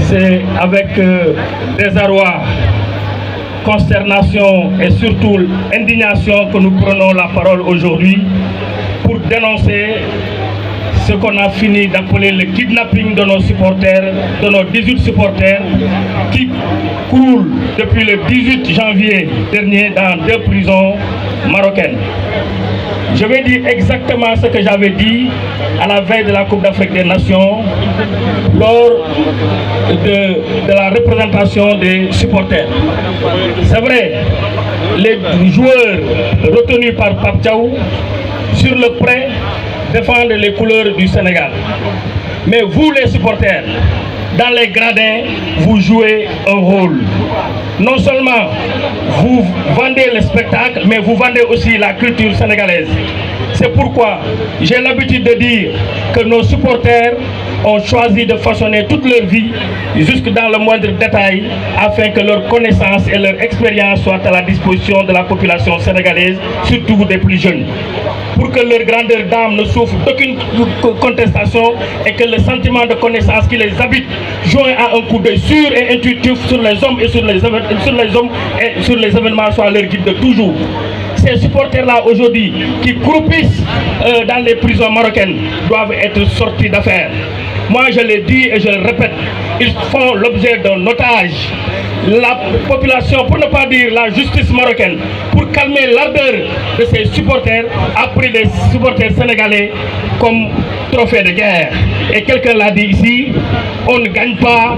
c'est avec désarroi, consternation et surtout indignation que nous prenons la parole aujourd'hui pour dénoncer ce qu'on a fini d'appeler le kidnapping de nos supporters, de nos 18 supporters qui coulent depuis le 18 janvier dernier dans 2 prisons marocaines. Je vais dire exactement ce que j'avais dit à la veille de la Coupe d'Afrique des Nations lors de la représentation des supporters. C'est vrai, les joueurs retenus par Pape Thiaw sur le prêt défendent les couleurs du Sénégal. Mais vous les supporters, dans les gradins, vous jouez un rôle. Non seulement vous vendez le spectacle, mais vous vendez aussi la culture sénégalaise. C'est pourquoi j'ai l'habitude de dire que nos supporters ont choisi de façonner toute leur vie jusque dans le moindre détail afin que leur connaissance et leur expérience soient à la disposition de la population sénégalaise, surtout des plus jeunes. Pour que leur grandeur d'âme ne souffre d'aucune contestation et que le sentiment de connaissance qui les habite, joint à un coup d'œil sûr et intuitif sur les hommes et sur les événements, soit leur guide de toujours. Ces supporters-là aujourd'hui qui croupissent dans les prisons marocaines doivent être sortis d'affaires. Moi je l'ai dit et je le répète, ils font l'objet d'un otage. La population, pour ne pas dire la justice marocaine, pour calmer l'ardeur de ces supporters, a pris les supporters sénégalais comme trophée de guerre. Et quelqu'un l'a dit ici, on ne gagne pas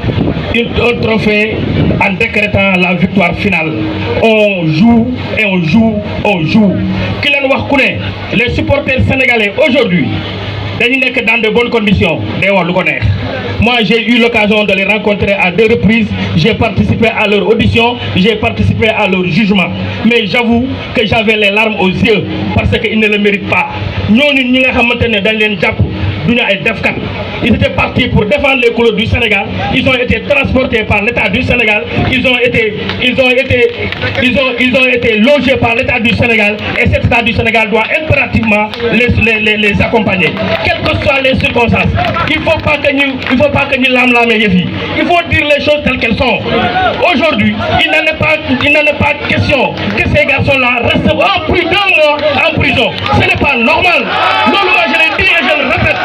un trophée en décrétant la victoire finale. On joue et on joue, on joue. Les supporters sénégalais aujourd'hui, dans de bonnes conditions. Moi j'ai eu l'occasion de les rencontrer à 2 reprises, j'ai participé à leur audition, j'ai participé à leur jugement. Mais j'avoue que j'avais les larmes aux yeux parce qu'ils ne le méritent pas. Ils étaient partis pour défendre les couleurs du Sénégal, ils ont été transportés par l'État du Sénégal, ils ont été logés par l'État du Sénégal et cet État du Sénégal doit impérativement les accompagner. Quelles que soient les circonstances, il ne faut pas que nous l'âme il faut dire les choses telles qu'elles sont. Aujourd'hui, il n'en est pas question que ces garçons-là restent plus d'1 mois en prison. Ce n'est pas normal. Non, je l'ai dit et je le répète.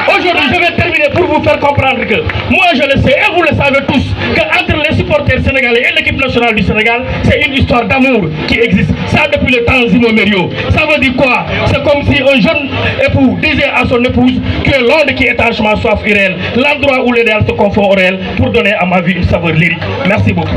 Aujourd'hui, je vais terminer pour vous faire comprendre que moi je le sais et vous le savez tous qu'entre les supporters sénégalais et l'équipe nationale du Sénégal, c'est une histoire d'amour qui existe. Ça depuis le temps immémoriaux. Ça veut dire quoi? C'est comme si un jeune époux disait à son épouse que l'onde qui est étanchement soif irréel, l'endroit où l'idéal se confond au réel pour donner à ma vie une saveur lyrique. Merci beaucoup.